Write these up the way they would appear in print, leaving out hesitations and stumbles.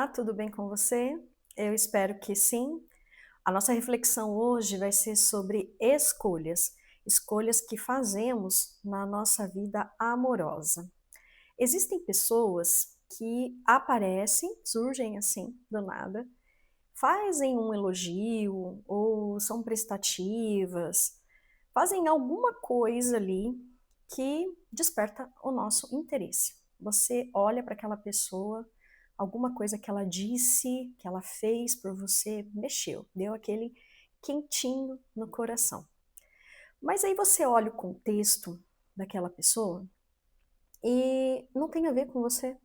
Olá, tudo bem com você? Eu espero que sim. A nossa reflexão hoje vai ser sobre escolhas, escolhas que fazemos na nossa vida amorosa. Existem pessoas que aparecem, surgem assim, do nada, fazem um elogio ou são prestativas, fazem alguma coisa ali que desperta o nosso interesse. Você olha para aquela pessoa, alguma coisa que ela disse, que ela fez por você, mexeu, deu aquele quentinho no coração. Mas aí você olha o contexto daquela pessoa e não tem a ver com você.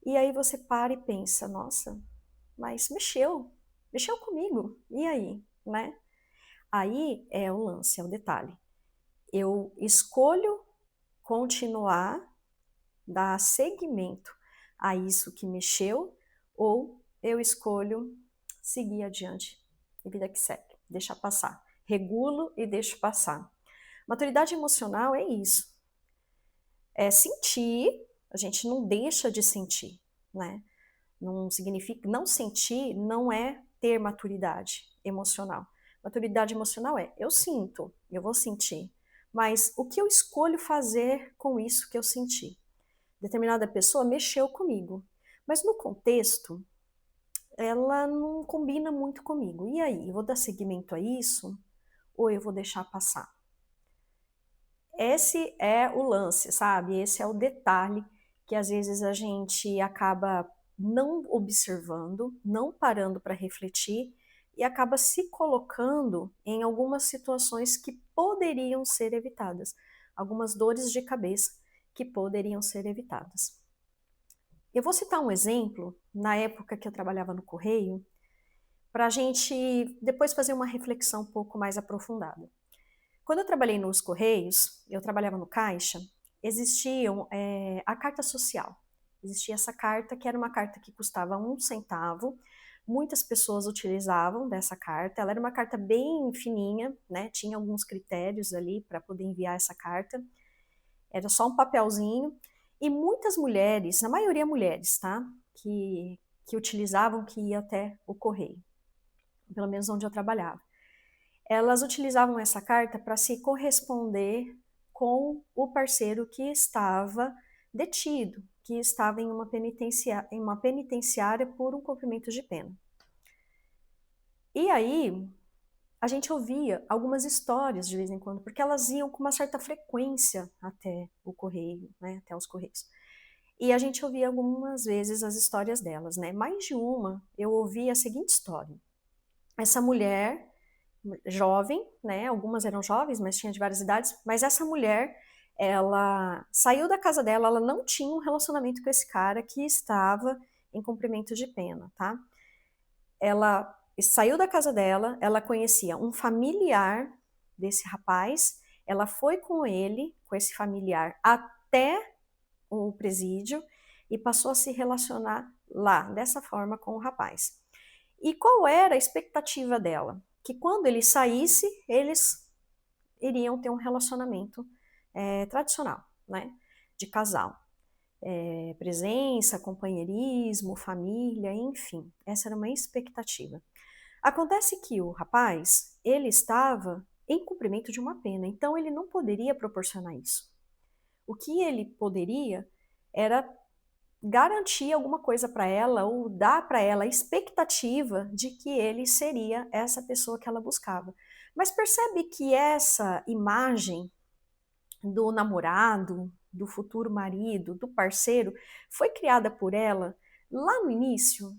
E aí você para e pensa, nossa, mas mexeu comigo. E aí, né? Aí é o lance, é o detalhe. Eu escolho continuar, dar seguimento a isso que mexeu, ou eu escolho seguir adiante e vida que segue, deixar passar. Regulo e deixo passar. Maturidade emocional é isso. É sentir, a gente não deixa de sentir, né? Não significa, não sentir não é ter maturidade emocional. Maturidade emocional é eu sinto, eu vou sentir, mas o que eu escolho fazer com isso que eu senti? Determinada pessoa mexeu comigo, mas no contexto ela não combina muito comigo. E aí, eu vou dar seguimento a isso ou eu vou deixar passar? Esse é o lance, sabe? Esse é o detalhe que às vezes a gente acaba não observando, não parando para refletir e acaba se colocando em algumas situações que poderiam ser evitadas, algumas dores de cabeça que poderiam ser evitadas. Eu vou citar um exemplo, na época que eu trabalhava no Correio, para a gente depois fazer uma reflexão um pouco mais aprofundada. Quando eu trabalhei nos Correios, eu trabalhava no caixa, existiam a carta social. Existia essa carta, que era uma carta que custava 1 centavo. Muitas pessoas utilizavam dessa carta. Ela era uma carta bem fininha, né? Tinha alguns critérios ali para poder enviar essa carta. Era só um papelzinho. E muitas mulheres, na maioria mulheres, tá? Que utilizavam, que ia até o correio, pelo menos onde eu trabalhava. Elas utilizavam essa carta para se corresponder com o parceiro que estava detido, que estava em uma penitenciária por um cumprimento de pena. E aí, a gente ouvia algumas histórias de vez em quando, porque elas iam com uma certa frequência até o correio, né, até os correios. E a gente ouvia algumas vezes as histórias delas, né? Mais de uma, eu ouvi a seguinte história. Essa mulher jovem, né? Algumas eram jovens, mas tinha de várias idades. Mas essa mulher, ela saiu da casa dela, ela não tinha um relacionamento com esse cara que estava em cumprimento de pena, tá? Ela saiu da casa dela, ela conhecia um familiar desse rapaz, ela foi com ele, com esse familiar, até o presídio e passou a se relacionar lá, dessa forma, com o rapaz. E qual era a expectativa dela? Que quando ele saísse, eles iriam ter um relacionamento tradicional, né? De casal. Presença, companheirismo, família, enfim. Essa era uma expectativa. Acontece que o rapaz, ele estava em cumprimento de uma pena, então ele não poderia proporcionar isso. O que ele poderia era garantir alguma coisa para ela ou dar para ela a expectativa de que ele seria essa pessoa que ela buscava. Mas percebe que essa imagem do namorado, do futuro marido, do parceiro, foi criada por ela lá no início,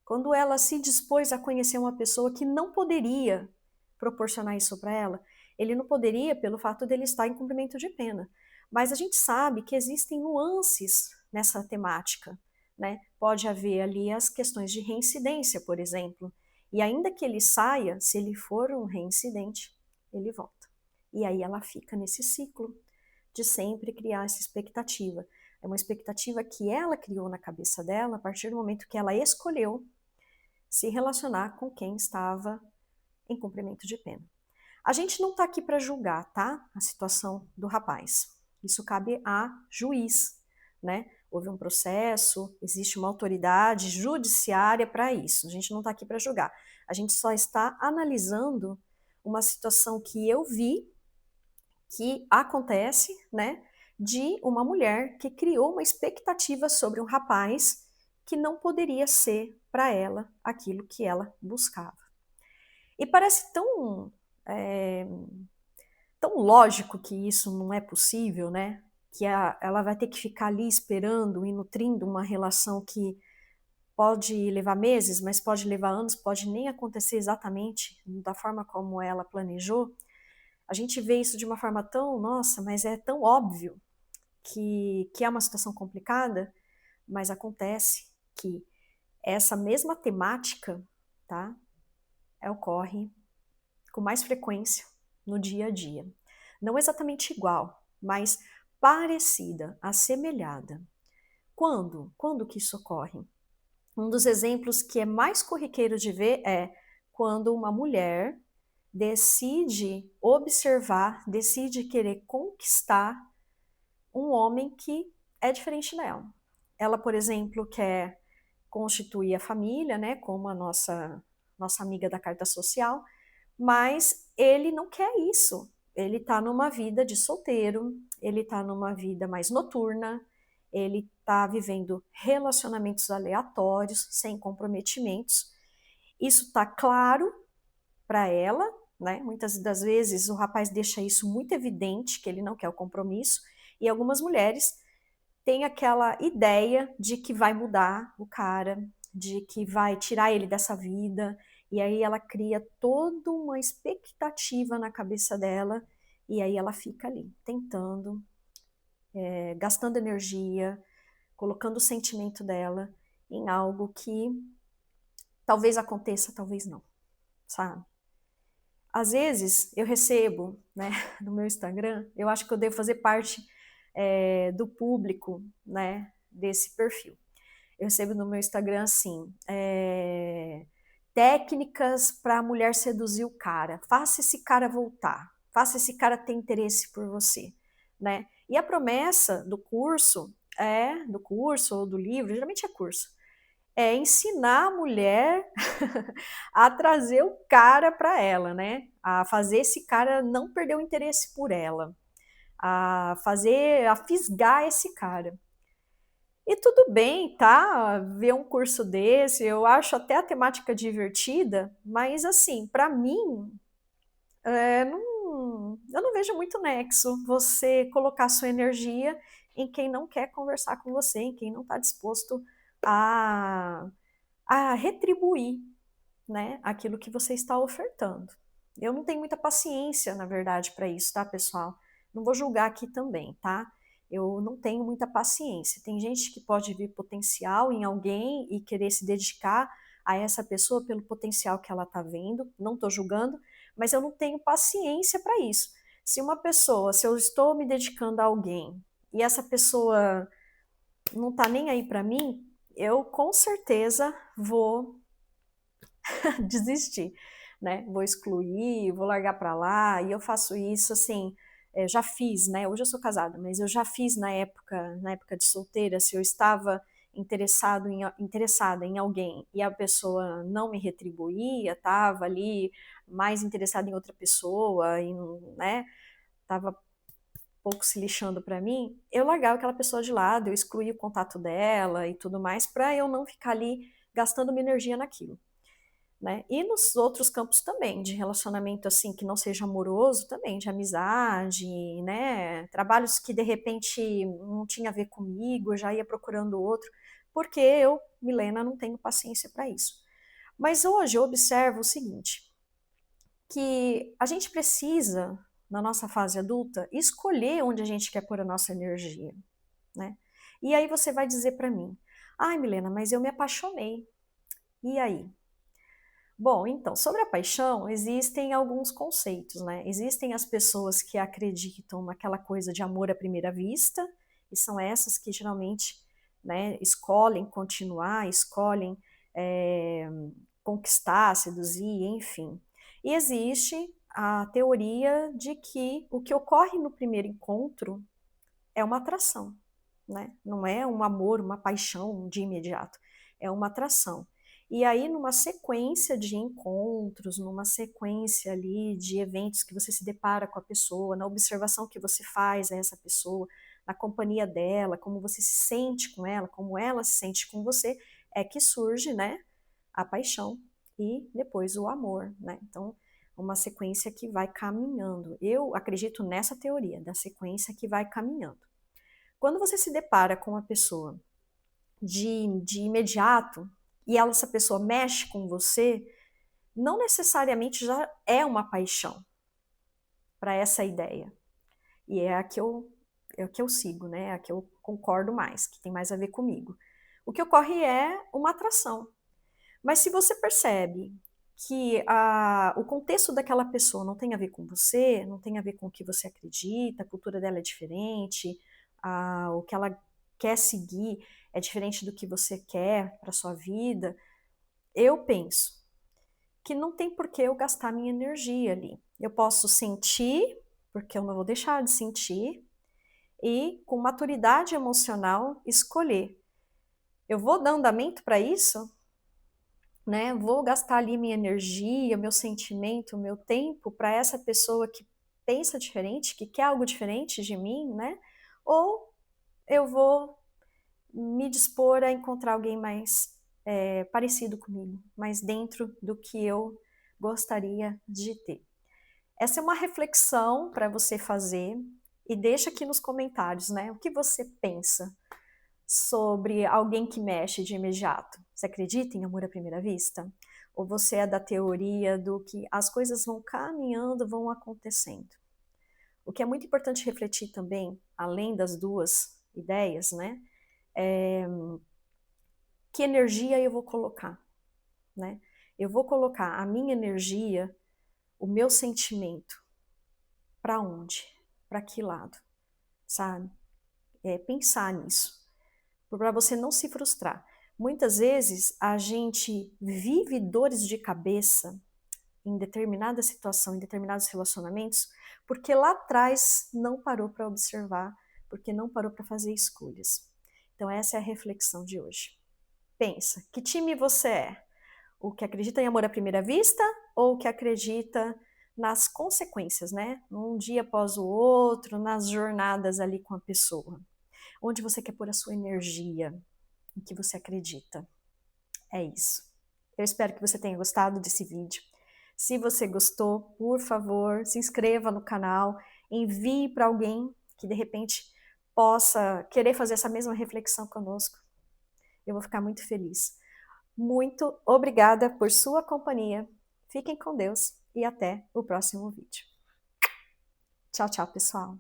quando ela se dispôs a conhecer uma pessoa que não poderia proporcionar isso para ela. Ele não poderia pelo fato dele estar em cumprimento de pena. Mas a gente sabe que existem nuances nessa temática, né? Pode haver ali as questões de reincidência, por exemplo. E ainda que ele saia, se ele for um reincidente, ele volta. E aí ela fica nesse ciclo de sempre criar essa expectativa. É uma expectativa que ela criou na cabeça dela a partir do momento que ela escolheu se relacionar com quem estava em cumprimento de pena. A gente não está aqui para julgar, tá? A situação do rapaz. Isso cabe a juiz, né? houve um processo, existe uma autoridade judiciária para isso. A gente não está aqui para julgar. A gente só está analisando uma situação que eu vi que acontece, né, de uma mulher que criou uma expectativa sobre um rapaz que não poderia ser para ela aquilo que ela buscava. E parece é, tão lógico que isso não é possível, né? Que ela vai ter que ficar ali esperando e nutrindo uma relação que pode levar meses, mas pode levar anos, pode nem acontecer exatamente da forma como ela planejou. A gente vê isso de uma forma tão, nossa, mas é tão óbvio que é uma situação complicada, mas acontece que essa mesma temática, tá, ocorre com mais frequência no dia a dia. Não exatamente igual, mas parecida, assemelhada. Quando? Quando que isso ocorre? Um dos exemplos que é mais corriqueiro de ver é quando uma mulher decide observar, decide querer conquistar um homem que é diferente dela. Ela, por exemplo, quer constituir a família, né, como a nossa amiga da carta social, mas ele não quer isso. Ele está numa vida de solteiro, ele está numa vida mais noturna, ele está vivendo relacionamentos aleatórios, sem comprometimentos. Isso está claro para ela, né? Muitas das vezes o rapaz deixa isso muito evidente, que ele não quer o compromisso, e algumas mulheres têm aquela ideia de que vai mudar o cara, de que vai tirar ele dessa vida, e aí ela cria toda uma expectativa na cabeça dela, e aí ela fica ali, tentando, gastando energia, colocando o sentimento dela em algo que talvez aconteça, talvez não, sabe? Às vezes eu recebo, né, no meu Instagram, eu acho que eu devo fazer parte do público, né, desse perfil. Eu recebo no meu Instagram assim, técnicas para a mulher seduzir o cara, faça esse cara voltar, faça esse cara ter interesse por você, né? E a promessa do curso ou do livro, geralmente é curso, é ensinar a mulher a trazer o cara para ela, né? A fazer esse cara não perder o interesse por ela, a fisgar esse cara. E tudo bem, tá? Ver um curso desse, eu acho até a temática divertida, mas assim, para mim, eu não vejo muito nexo você colocar sua energia em quem não quer conversar com você, em quem não está disposto a, a retribuir, né, aquilo que você está ofertando. Eu não tenho muita paciência, na verdade, para isso, tá, pessoal? Não vou julgar aqui também, tá? Eu não tenho muita paciência. Tem gente que pode ver potencial em alguém e querer se dedicar a essa pessoa pelo potencial que ela está vendo. Não estou julgando, mas eu não tenho paciência para isso. Se eu estou me dedicando a alguém e essa pessoa não está nem aí para mim, eu com certeza vou desistir, né? Vou excluir, vou largar para lá, e eu faço isso assim, já fiz, né? Hoje eu sou casada, mas eu já fiz na época de solteira, se eu estava interessada em alguém e a pessoa não me retribuía, estava ali mais interessada em outra pessoa, e, né? Tava pouco se lixando para mim, eu largava aquela pessoa de lado, eu excluía o contato dela e tudo mais, para eu não ficar ali gastando minha energia naquilo. Né? E nos outros campos também, de relacionamento assim que não seja amoroso, também de amizade, né? Trabalhos que de repente não tinha a ver comigo, eu já ia procurando outro, porque eu, Milena, não tenho paciência para isso. Mas hoje eu observo o seguinte, que a gente precisa, na nossa fase adulta, escolher onde a gente quer pôr a nossa energia, né? E aí você vai dizer para mim, ai, Milena, mas eu me apaixonei. E aí? Bom, então, sobre a paixão, existem alguns conceitos, né? Existem as pessoas que acreditam naquela coisa de amor à primeira vista, e são essas que geralmente, né, escolhem continuar, escolhem é, conquistar, seduzir, enfim. E existe a teoria de que o que ocorre no primeiro encontro é uma atração. né? Não é um amor, uma paixão de imediato, é uma atração. E aí, numa sequência de encontros, numa sequência ali de eventos que você se depara com a pessoa, na observação que você faz a essa pessoa, na companhia dela, como você se sente com ela, como ela se sente com você, é que surge, né, a paixão e depois o amor, né? Então, uma sequência que vai caminhando. Eu acredito nessa teoria da sequência que vai caminhando. Quando você se depara com uma pessoa de imediato e essa pessoa mexe com você, não necessariamente já é uma paixão para essa ideia. E é a que eu sigo, né? É a que eu concordo mais, que tem mais a ver comigo. O que ocorre é uma atração. Mas se você percebe que o contexto daquela pessoa não tem a ver com você, não tem a ver com o que você acredita, a cultura dela é diferente, o que ela quer seguir é diferente do que você quer para sua vida, eu penso que não tem por que eu gastar minha energia ali. Eu posso sentir, porque eu não vou deixar de sentir, e com maturidade emocional escolher. Eu vou dar andamento para isso? Né? Vou gastar ali minha energia, meu sentimento, meu tempo para essa pessoa que pensa diferente, que quer algo diferente de mim, né? Ou eu vou me dispor a encontrar alguém mais parecido comigo, mais dentro do que eu gostaria de ter. Essa é uma reflexão para você fazer e deixa aqui nos comentários, né? O que você pensa sobre alguém que mexe de imediato? Você acredita em amor à primeira vista? Ou você é da teoria do que as coisas vão caminhando, vão acontecendo? O que é muito importante refletir também, além das duas ideias, né? É que energia eu vou colocar, né? Eu vou colocar a minha energia, o meu sentimento, para onde? Para que lado? Sabe? Pensar nisso, para você não se frustrar. Muitas vezes a gente vive dores de cabeça em determinada situação, em determinados relacionamentos, porque lá atrás não parou para observar, porque não parou para fazer escolhas. Então essa é a reflexão de hoje. Pensa, que time você é? O que acredita em amor à primeira vista ou o que acredita nas consequências, né? Um dia após o outro, nas jornadas ali com a pessoa. Onde você quer pôr a sua energia, em que você acredita. É isso. Eu espero que você tenha gostado desse vídeo. Se você gostou, por favor, se inscreva no canal, envie para alguém que de repente possa querer fazer essa mesma reflexão conosco. Eu vou ficar muito feliz. Muito obrigada por sua companhia. Fiquem com Deus e até o próximo vídeo. Tchau, tchau, pessoal.